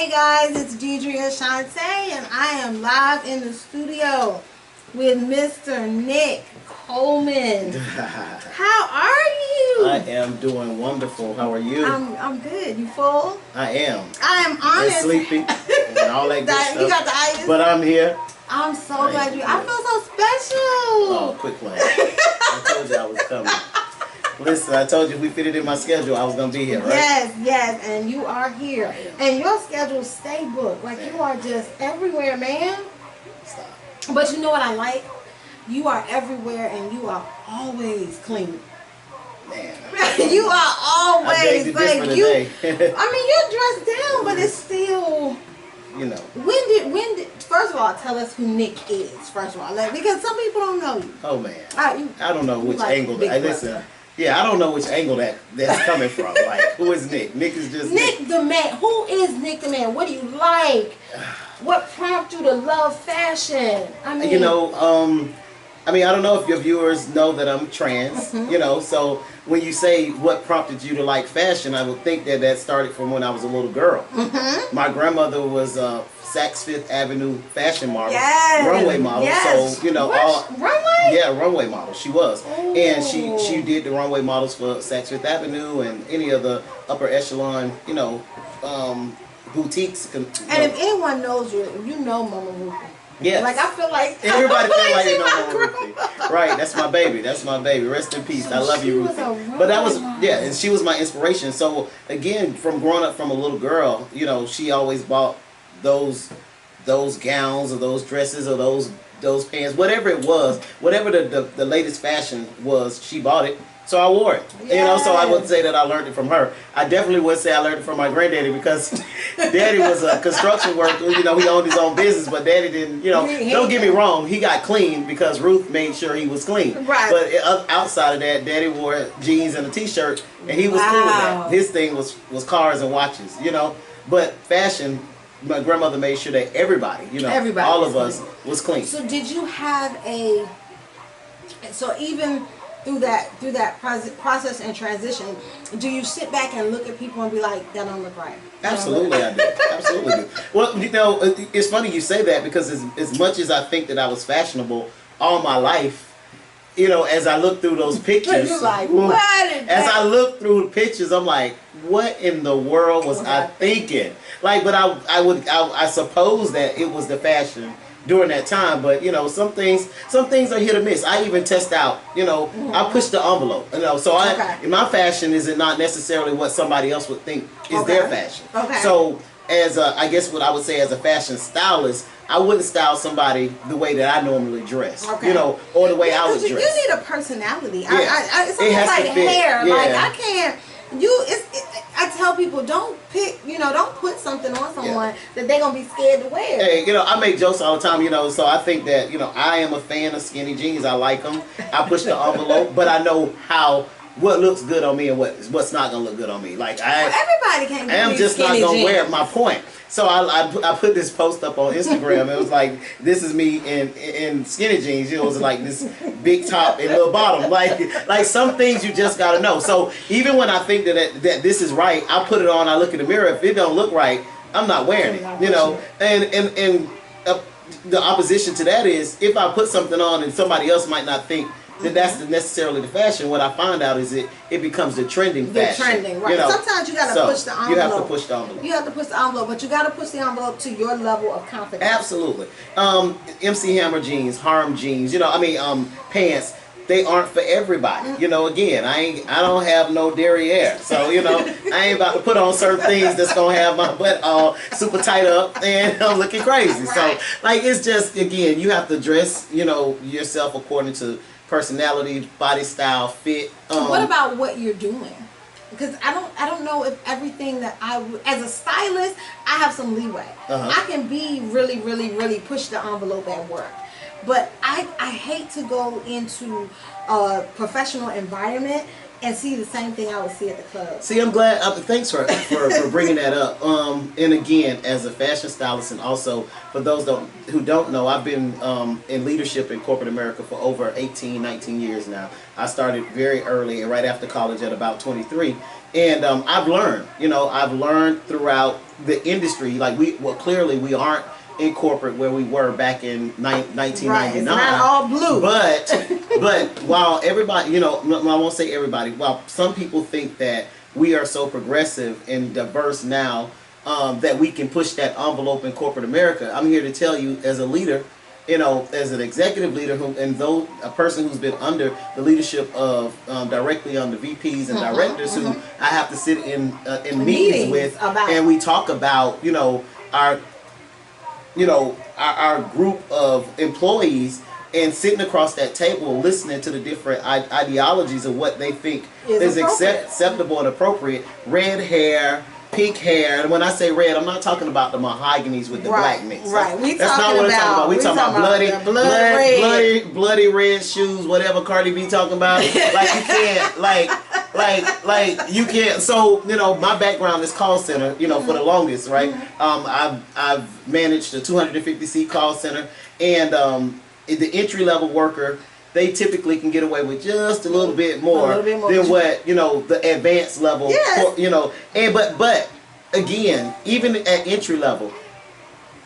Hey guys, it's Deedria Chauntee, and I am live in the studio with Mr. Nick Coleman. How are you? I am doing wonderful. How are you? I'm good. You full? I am. I am honest. And sleepy and all that good stuff. You got the itis? But I'm here. I'm so glad you. I feel so special. Oh, quit playing. I told you I was coming. Listen, I told you if we fit it in my schedule, I was going to be here, right? Yes, and you are here. And your schedule stay booked. Like, you are just everywhere, man. Stop. But you know what I like? You are everywhere and you are always clean. Man. You are always like you. Today. I mean, you're dressed down, but it's still. You know. When did? First of all, tell us who Nick is. First of all, like, because some people don't know you. Oh man. I don't know which like angle. Listen. Yeah, I don't know which angle that's coming from. Like, who is Nick? Nick is just Nick the man. Who is Nick the man? What do you like? What prompted you to love fashion? I mean, you know, I don't know if your viewers know that I'm trans, you know, so when you say what prompted you to like fashion, I would think that started from when I was a little girl. My grandmother was Saks Fifth Avenue fashion model, runway model, so, you know, runway? Yeah, runway model, she was. Ooh. And she did the runway models for Saks Fifth Avenue and any of the upper echelon, you know, boutiques. And if anyone knows you, you know Mama Ruthie. Yeah. Like, I feel like everybody feel like you know Mama Ruthie. Right, that's my baby. That's my baby. Rest in peace. So I love you, Ruthie. But that was and she was my inspiration. So again, from growing up from a little girl, you know, she always bought those gowns or those dresses or those pants, whatever it was, whatever the latest fashion was, she bought it. So I wore it, you know, so I wouldn't say that I learned it from her. I definitely would say I learned it from my granddaddy because Daddy was a construction worker, you know, he owned his own business, but Daddy didn't, you know, don't get me wrong, he got clean because Ruth made sure he was clean. Right. But outside of that, Daddy wore jeans and a t-shirt, and he was cool with that. His thing was cars and watches, you know, but fashion, my grandmother made sure that everybody, you know, all of us was clean. So did you have so even through that process and transition, do you sit back and look at people and be like, that don't look right? Absolutely, I do. Absolutely do. Well, you know, it's funny you say that because as much as I think that I was fashionable all my life, you know, as I look through those pictures, you're like, as I look through the pictures, I'm like, what in the world was I thinking? Like, but I suppose that it was the fashion during that time, but you know, some things are hit or miss. I even test out, you know, I push the envelope, you know, so in my fashion is not necessarily what somebody else would think is their fashion. So as I guess what I would say as a fashion stylist, I wouldn't style somebody the way that I normally dress, you know, or the way I was dressed. You need a personality. Yeah. It's almost like hair. Yeah. Like, I can't. I tell people, don't put something on someone that they're gonna be scared to wear. Hey, you know, I make jokes all the time, you know, so I think that, you know, I am a fan of skinny jeans. I like them. I push the envelope, but I know what looks good on me and what's not gonna look good on me. Like everybody can't. I am just not gonna wear it. My point. So I put this post up on Instagram. It was like, this is me in skinny jeans. You know, it was like this big top and little bottom. Like some things you just gotta know. So even when I think that this is right, I put it on. I look in the mirror. If it don't look right, I'm not wearing it. You know, and the opposition to that is if I put something on and somebody else might not think that that's necessarily the fashion. What I find out is it becomes the trending fashion. The trending, right. You know? Sometimes you got to push the envelope. You have to push the envelope. You have to push the envelope, but you got to push the envelope to your level of confidence. Absolutely. MC Hammer jeans, Harm jeans, you know, pants, they aren't for everybody. You know, again, I don't have no derriere. So, you know, I ain't about to put on certain things that's going to have my butt all super tight up and I'm looking crazy. So, like, it's just, again, you have to dress, you know, yourself according to personality, body style, fit. What about what you're doing? Because I don't know if everything that as a stylist, I have some leeway. I can be really, really, really push the envelope at work. But I hate to go into a professional environment and see the same thing I would see at the club. See, I'm glad. Thanks for bringing that up. And again, as a fashion stylist, and also for those who don't know, I've been in leadership in corporate America for over 18, 19 years now. I started very early, right after college at about 23. And I've learned, I've learned throughout the industry. Like clearly we aren't in corporate where we were back in 1999. Right, it's not all blue. But while everybody, I won't say everybody, while some people think that we are so progressive and diverse now that we can push that envelope in corporate America, I'm here to tell you as a leader, as an executive leader, a person who's been under the leadership of directly under VPs and directors who I have to sit in meetings with, and we talk about, our group of employees, and sitting across that table listening to the different ideologies of what they think is acceptable and appropriate. Red hair, pink hair, and when I say red, I'm not talking about the mahoganies with the black mix. Right, that's not what I'm talking about. We talking about bloody red shoes, whatever Cardi B talking about. Like you can't, like you can't. So my background is call center. For the longest, right? I've managed a 250 seat call center, and the entry level worker, they typically can get away with just a little bit more than what the advanced level. Yes. And but again, even at entry level,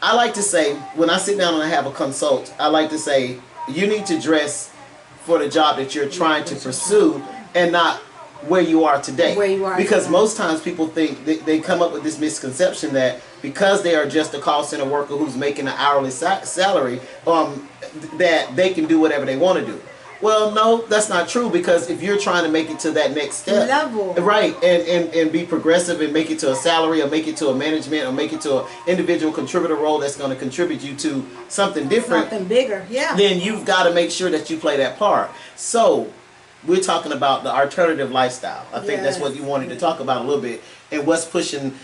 I like to say when I sit down and I have a consult, I like to say you need to dress for the job that you're trying to pursue and not where you are today. Because most times people think they come up with this misconception that because they are just a call center worker who's making an hourly salary, that they can do whatever they want to do. Well, no, that's not true, because if you're trying to make it to that next step, right, and be progressive and make it to a salary, or make it to a management, or make it to an individual contributor role that's going to contribute you to something different, something bigger, then you've got to make sure that you play that part. So we're talking about the alternative lifestyle. I think that's what you wanted to talk about a little bit, and what's pushing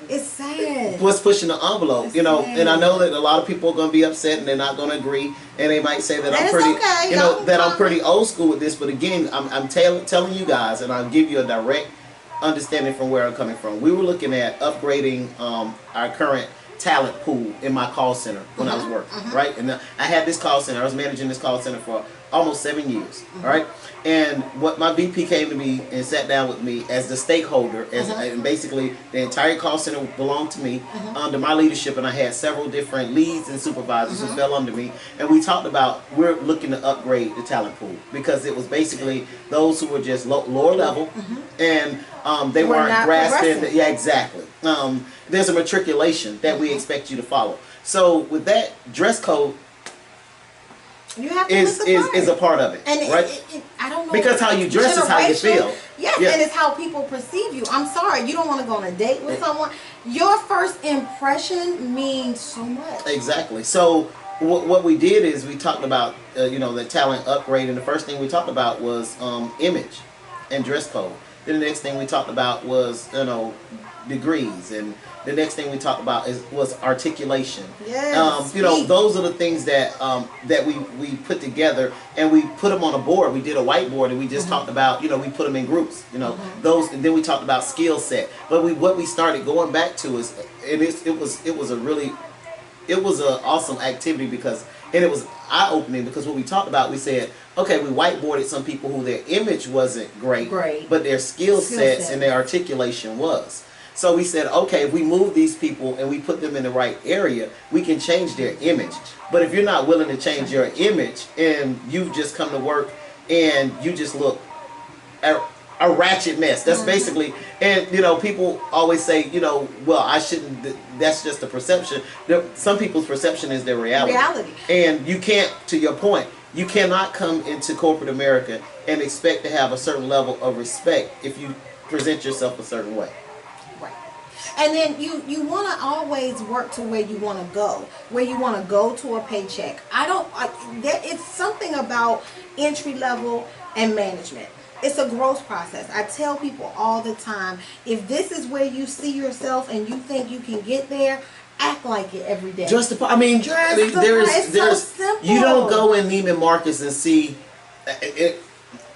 it's sad. What's pushing the envelope, and I know that a lot of people are going to be upset and they're not going to agree, and they might say that I'm pretty, I'm pretty old school with this. But again, I'm telling you guys, and I'll give you a direct understanding from where I'm coming from. We were looking at upgrading our current talent pool in my call center when I was working, right? And I had this call center. I was managing this call center for almost 7 years, all right? And what my VP came to me and sat down with me as the stakeholder, and basically the entire call center belonged to me under my leadership, and I had several different leads and supervisors who fell under me, and we talked about we're looking to upgrade the talent pool, because it was basically those who were just lower level, and they weren't grasping. Yeah, exactly. There's a matriculation that we expect you to follow. So with that, dress code you have to is a part of it, and right? I don't know, because how you dress is how you feel. Yes, and it's how people perceive you. I'm sorry, you don't want to go on a date with someone. Your first impression means so much. Exactly. So what we did is we talked about the talent upgrade, and the first thing we talked about was image and dress code. Then the next thing we talked about was degrees, and the next thing we talked about was articulation. Yes. Those are the things that that we put together, and we put them on a board. We did a whiteboard, and we just talked about we put them in groups. Those, and then we talked about skill set. But what we started going back to is, and it was an awesome activity, because, and it was eye-opening, because what we talked about, we said, okay, we whiteboarded some people who their image wasn't great. But their skill sets and their articulation was. So we said, okay, if we move these people and we put them in the right area, we can change their image. But if you're not willing to change your image, and you just come to work and you just look a ratchet mess, that's basically, and people always say, well, I shouldn't, that's just a perception. Some people's perception is their reality. And you can't, to your point, you cannot come into corporate America and expect to have a certain level of respect if you present yourself a certain way. And then you want to always work to where you want to go to a paycheck. It's something about entry level and management. It's a growth process. I tell people all the time, if this is where you see yourself and you think you can get there, act like it every day. There's so simple. You don't go in Neiman Marcus and see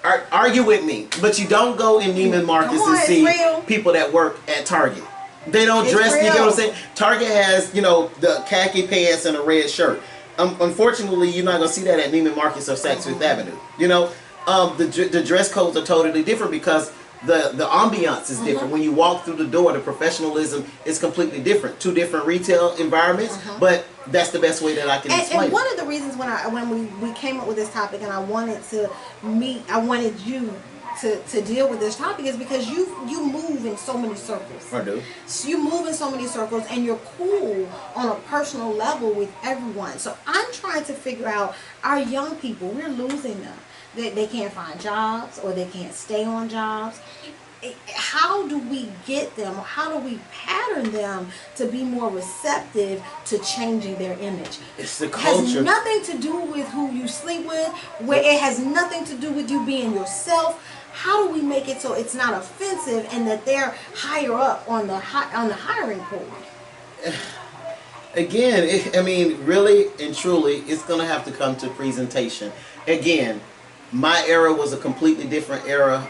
argue with me, but you don't go in Neiman Marcus and see people that work at Target. They don't dress. You get what I'm saying? Target has, you know, the khaki pants and a red shirt. Unfortunately, you're not gonna see that at Neiman Marcus or Saks Fifth Avenue. You know, the dress codes are totally different because the ambiance is different. When you walk through the door, the professionalism is completely different. Two different retail environments, but that's the best way that I can explain. And one of the reasons when we came up with this topic, and I wanted you to deal with this topic, is because you move in so many circles. I do. So you move in so many circles, and you're cool on a personal level with everyone. So I'm trying to figure out, our young people, we're losing them. They can't find jobs, or they can't stay on jobs. How do we get them? How do we pattern them to be more receptive to changing their image? It's the culture. It has nothing to do with who you sleep with. Where it has nothing to do with you being yourself. How do we make it so it's not offensive and that they're higher up on the hiring pool? Again, I mean, really and truly, it's going to have to come to presentation. Again, my era was a completely different era.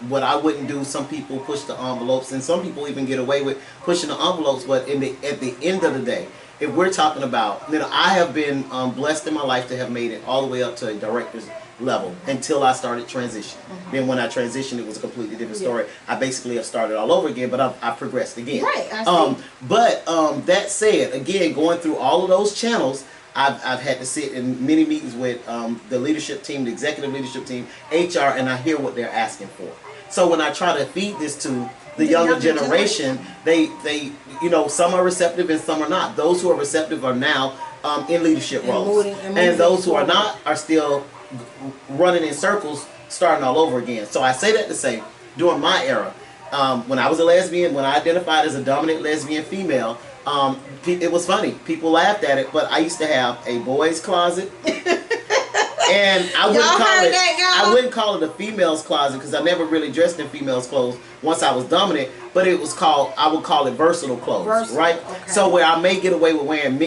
What I wouldn't do, some people push the envelopes, and some people even get away with pushing the envelopes. But at the end of the day, if we're talking about, you know, I have been blessed in my life to have made it all the way up to a director's level until I started transitioning. Then when I transitioned, it was a completely different story. I basically have started all over again, but I've progressed again. Right. I see. But that said, again, going through all of those channels, I've had to sit in many meetings with the leadership team, the executive leadership team, HR, and I hear what they're asking for. So when I try to feed this to the younger generation, they you know, some are receptive and some are not. Those who are receptive are now in leadership roles, and those who are not are still running in circles, starting all over again. So I say that to say, during my era, when I was a lesbian, when I identified as a dominant lesbian female, it was funny. People laughed at it, but I used to have a boys' closet, and I wouldn't call it a female's closet because I never really dressed in females' clothes once I was dominant. But it was I would call it versatile clothes, right? Okay. So where I may get away with wearing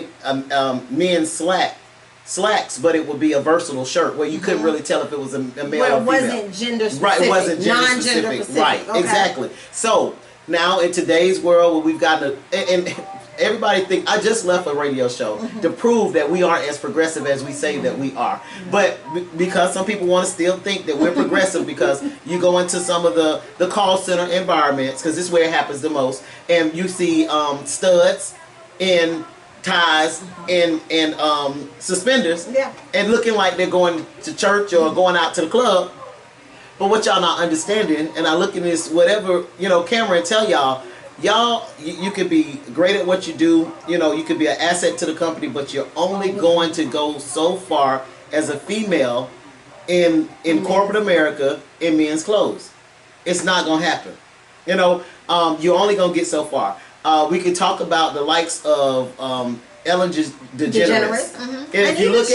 men's slacks, but it would be a versatile shirt where you couldn't really tell if it was a male or female. Where it wasn't gender specific. Right, it wasn't gender specific. Right, okay. Exactly. So now in today's world, where we've gotten and everybody think I just left a radio show to prove that we aren't as progressive as we say that we are. But because some people want to still think that we're progressive, because you go into some of the call center environments, because this is where it happens the most, and you see studs in ties and suspenders, and looking like they're going to church or going out to the club. But what y'all not understanding, and I look in this whatever, you know, camera and tell y'all, you could be great at what you do, you know, you could be an asset to the company, but you're only going to go so far as a female in corporate America in men's clothes. It's not gonna happen. You know, you're only gonna get so far. We could talk about the likes of Ellen DeGeneres. If you look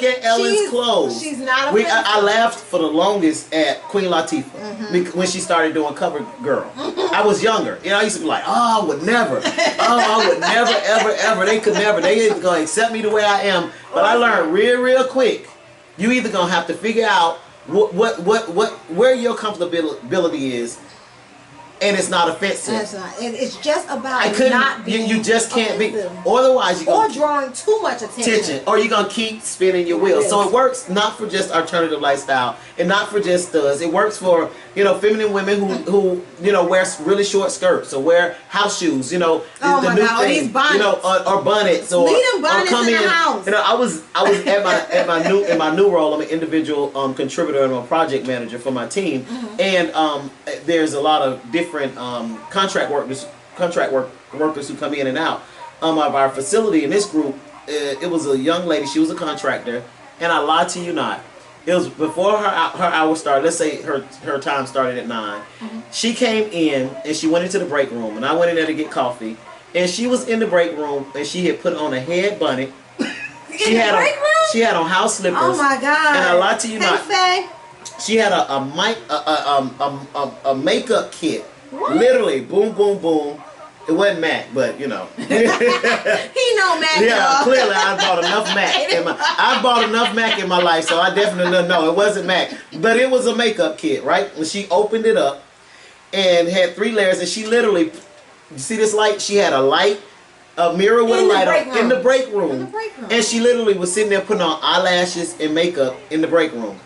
at Ellen's clothes, she's not. I laughed for the longest at Queen Latifah when she started doing Cover Girl. I was younger, you know. I used to be like, oh, I would never, ever. They could never. They ain't gonna accept me the way I am. But I learned real quick. You either gonna have to figure out where your comfortability is. And it's not offensive. That's not. It's just about not being you just can't offensive. Be. Otherwise, you're drawing too much attention. Or you're gonna keep spinning your wheels. So it works not for just alternative lifestyle, and not for just studs. It works for, you know, feminine women who you know, wear really short skirts or wear house shoes. You know, the new thing. These bonnets. You know, or bonnets or come in the house. You know, I was at my new role. I'm an individual contributor and I'm a project manager for my team, and there's a lot of different contract workers who come in and out of our facility. In this group, it was a young lady. She was a contractor, and I lied to you not. It was before her hour started. Let's say her time started at 9. She came in and she went into the break room, and I went in there to get coffee. And she was in the break room, and she had put on a head bunny. She had on house slippers. Oh my God! And I lied to you not. She had a makeup kit. What? Literally, boom, boom, boom. It wasn't Mac, but you know. He know Mac. Yeah, y'all. clearly I bought enough Mac. I bought enough Mac in my life, so I definitely don't know. It wasn't Mac. But it was a makeup kit, right? And she opened it up and had 3 layers, and she literally, you see this light? She had a light, a mirror with a light on in the break room. And she literally was sitting there putting on eyelashes and makeup in the break room.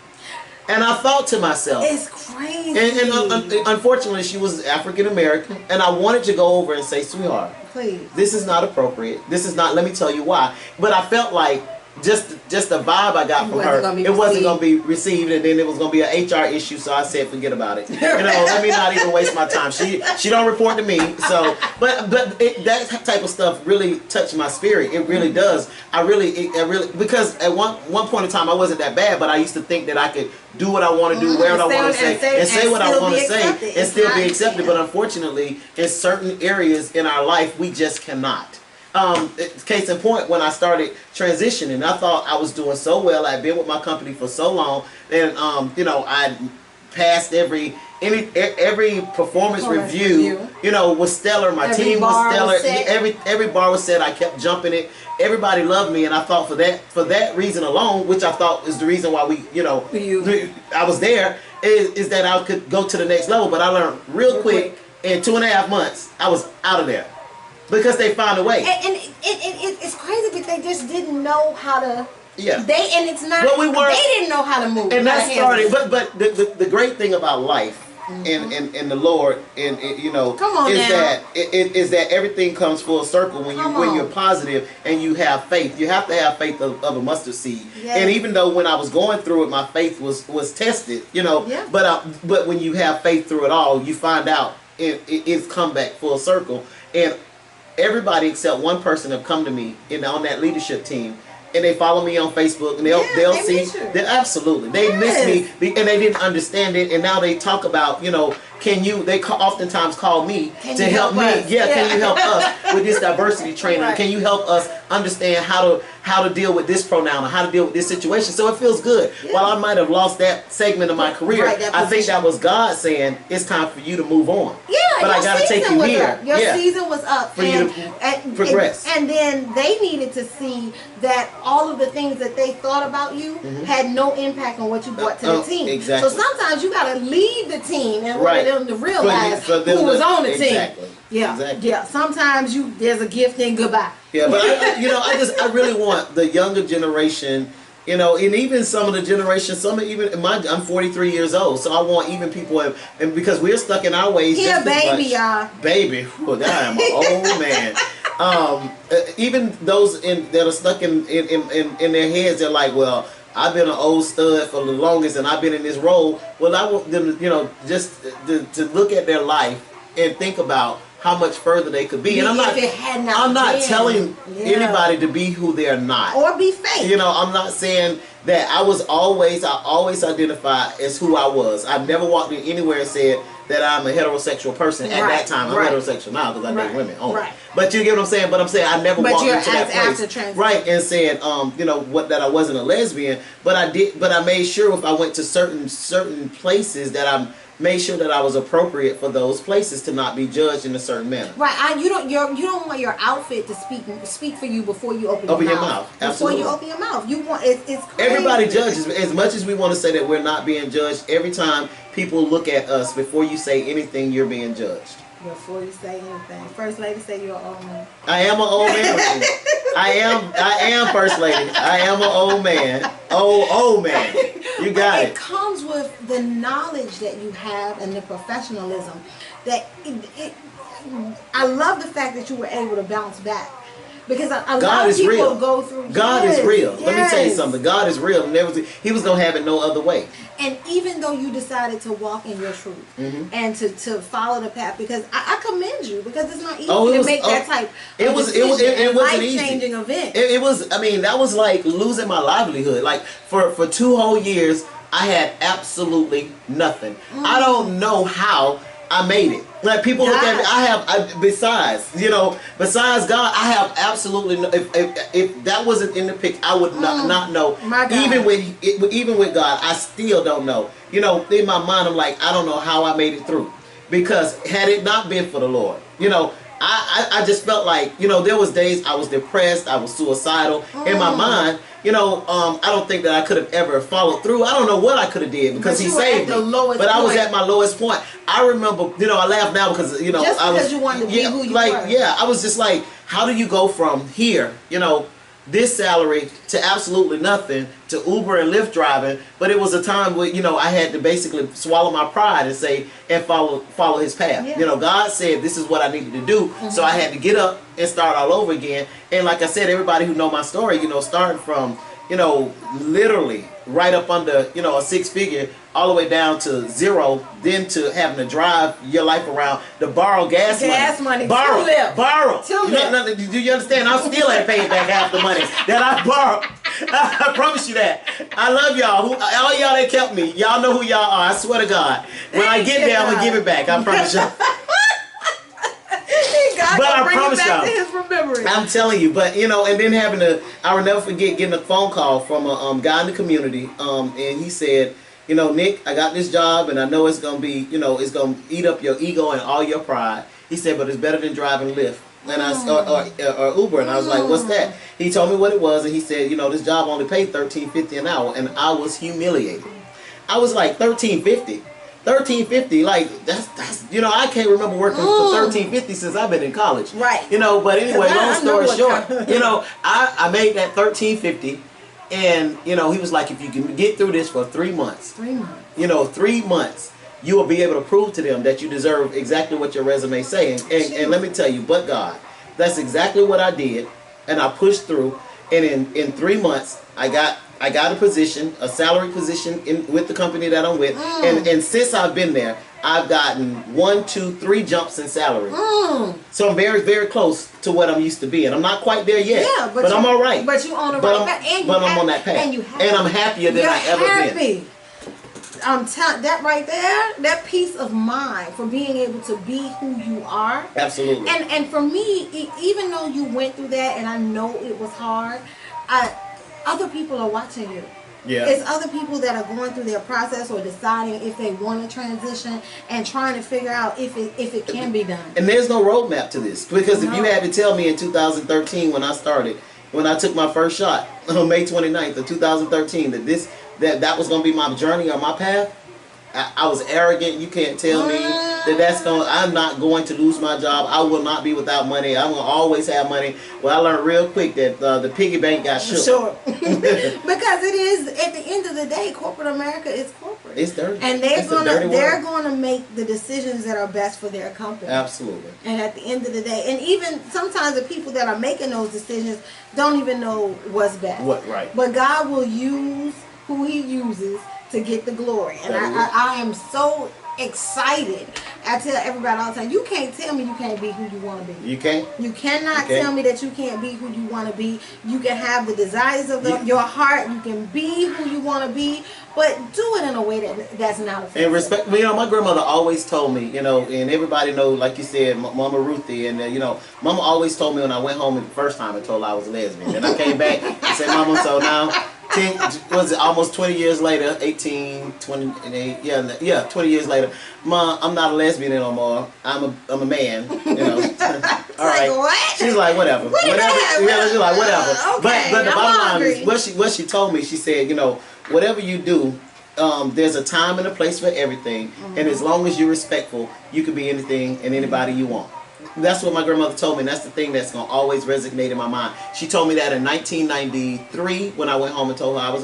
And I thought to myself, it's crazy. And unfortunately, she was African American, and I wanted to go over and say, sweetheart, please, this is not appropriate. This is not. Let me tell you why. But I felt like just the vibe I got from her, it wasn't going to be received, and then it was going to be an HR issue. So I said, forget about it. Let me not even waste my time. She don't report to me. So, but that type of stuff really touched my spirit. It really does. I really because at one point in time I wasn't that bad, but I used to think that I could do what I want to do, wear what I want to say, and say what I want to say, and still be accepted. But unfortunately, in certain areas in our life, we just cannot. Case in point, when I started transitioning, I thought I was doing so well. I'd been with my company for so long, and I passed every performance review. Was stellar. My team was stellar. Every bar was set. I kept jumping it. Everybody loved me, and I thought for that reason alone, which I thought is the reason why I was there, is that I could go to the next level. But I learned real quick in 2.5 months, I was out of there. Because they found a way. And it's crazy because they just didn't know how to. Yeah. They didn't know how to move. And that started. But the great thing about life and the Lord is that everything comes full circle when you're positive and you have faith. You have to have faith of a mustard seed. Yes. And even though when I was going through it, my faith was tested. Yeah. But when you have faith through it all, you find out it's come back full circle. And everybody except one person have come to me on that leadership team, and they follow me on Facebook, and they'll see. Absolutely, they miss me, and they didn't understand it, and now they talk about they oftentimes call me to help me. Yeah, can you help us with this diversity training? Right. Can you help us understand how to deal with this pronoun or how to deal with this situation? So it feels good. Yeah. While I might have lost that segment of my career, I think that was God saying it's time for you to move on. Yeah, but I got to take you here. Your season was up for you to progress. And then they needed to see that all of the things that they thought about you had no impact on what you brought to the team. Exactly. So sometimes you got to lead the team and order them to realize who was on the team. Yeah, exactly. Yeah. Sometimes there's a gift and goodbye. Yeah, but I really want the younger generation, and even some of the generation, I'm 43 years old, so I want even people, and because we're stuck in our ways. Yeah, baby, y'all. Baby, I am an old man. Even those that are stuck in their heads, they're like, well, I've been an old stud for the longest, and I've been in this role. Well, I want them to, just to look at their life and think about how much further they could be. And I'm not telling anybody to be who they're not. Or be fake. I'm not saying that I always identify as who I was. I've never walked in anywhere and said that I'm a heterosexual person at that time. I'm heterosexual now because I date women only. Right. But you get what I'm saying? But I'm saying I never walked into that place. Right, and said, that I wasn't a lesbian. But I made sure if I went to certain places that I made sure that I was appropriate for those places to not be judged in a certain manner. Right. You don't want your outfit to speak for you before you open your mouth. Absolutely. Before you open your mouth. You want it's crazy. Everybody judges. As much as we want to say that we're not being judged, every time people look at us, before you say anything, you're being judged. Before you say anything. First lady say you're an old man. I am an old man. I am First Lady. I am an old man. Old man. You got it. It comes with the knowledge that you have and the professionalism. I love the fact that you were able to bounce back. Because a lot of people go through. God is real. Let me tell you something. God is real. He was going to have it no other way. And even though you decided to walk in your truth and to follow the path, because I commend you, because it's not easy to make that type of life-changing event. It was, that was like losing my livelihood. Like for 2 whole years, I had absolutely nothing. I don't know how I made it. Like people look at me, besides God, I have absolutely no, if that wasn't in the picture, I would not know. My God. Even with God, I still don't know. In my mind, I'm like, I don't know how I made it through, because had it not been for the Lord, I just felt like, you know, there was days I was depressed, I was suicidal. In my mind, you know, I don't think that I could have ever followed through. I don't know what I could have did because he saved me. But I was at my lowest point. I remember, you know, I laugh now because, you know, just I because was, you wanted to be who you like, were. yeah, I was just like, how do you go from here, you know, this salary to absolutely nothing, to Uber and Lyft driving? But it was a time where, you know, I had to basically swallow my pride and say, and follow his path. Yeah. You know, God said this is what I needed to do. So I had to get up and start all over again. And like I said, everybody who know my story, you know, starting from, you know, literally right up under, you know, a 6-figure, all the way down to 0, then to having to drive your life around, to borrow gas money. Borrow. Do you understand? I still ain't paying back half the money that I borrowed. I promise you that. I love y'all. All y'all that kept me. Y'all know who y'all are. I swear to God. When I get there, I'm going to give it back. I promise y'all. But I promise y'all, I'm telling you. But you know, and then I will never forget getting a phone call from a guy in the community, and he said, you know, Nick, I got this job, and I know it's gonna be, you know, it's gonna eat up your ego and all your pride. He said, but it's better than driving Lyft and or Uber. And I was like, what's that? He told me what it was, and he said, you know, this job only paid $13.50 an hour, and I was humiliated. I was like, $13.50, like that's you know, I can't remember working for $13.50 since I've been in college. Right. You know, but anyway, long story short, you know, I made that $13.50, and you know, he was like, if you can get through this for 3 months, you know, 3 months, you will be able to prove to them that you deserve exactly what your resume is saying. And let me tell you, but God, that's exactly what I did, and I pushed through, and in 3 months, I got a position, a salary position with the company that I'm with, and since I've been there, I've gotten 1, 2, 3 jumps in salary. So I'm very, very close to what I'm used to being. I'm not quite there yet, but I'm all right. But you on the right path, but I'm on that path, and I'm happier than I ever been. I'm telling that right there, that peace of mind for being able to be who you are. Absolutely. And for me, even though you went through that, and I know it was hard, other people are watching you. Yeah. It's other people that are going through their process or deciding if they want to transition and trying to figure out if it can be done. And there's no roadmap to this, because if you had to tell me in 2013 when I started, when I took my first shot on May 29th of 2013, that was going to be my journey or my path, I was arrogant. You can't tell me I'm not going to lose my job. I will not be without money. I'm going to always have money. Well, I learned real quick that the piggy bank got shook. Sure. Because it is, at the end of the day, corporate America is corporate. It's dirty. And they're going to make the decisions that are best for their company. Absolutely. And at the end of the day, and even sometimes the people that are making those decisions don't even know what's best. Right. But God will use who He uses to get the glory. And I am so excited. I tell everybody all the time, you can't tell me you can't be who you want to be. You can't. You cannot tell me that you can't be who you want to be. You can have the desires of your heart. You can be who you want to be, but do it in a way that's not offensive. And respect. You know, my grandmother always told me, you know, and everybody know, like you said, Mama Ruthie, and you know, Mama always told me when I went home the first time and told her I was a lesbian. Then I came back and said, Mama, so now, almost 20 years later, 18, 28, 20 years later, Ma, I'm not a lesbian no more. I'm a man, you know. All right. Like, what? She's like, whatever. Yeah, she's like, whatever. Okay, but the bottom line is, what she told me, she said, you know, whatever you do, there's a time and a place for everything, and as long as you're respectful, you can be anything and anybody you want. That's what my grandmother told me, and that's the thing that's going to always resonate in my mind. She told me that in 1993 when I went home and told her I was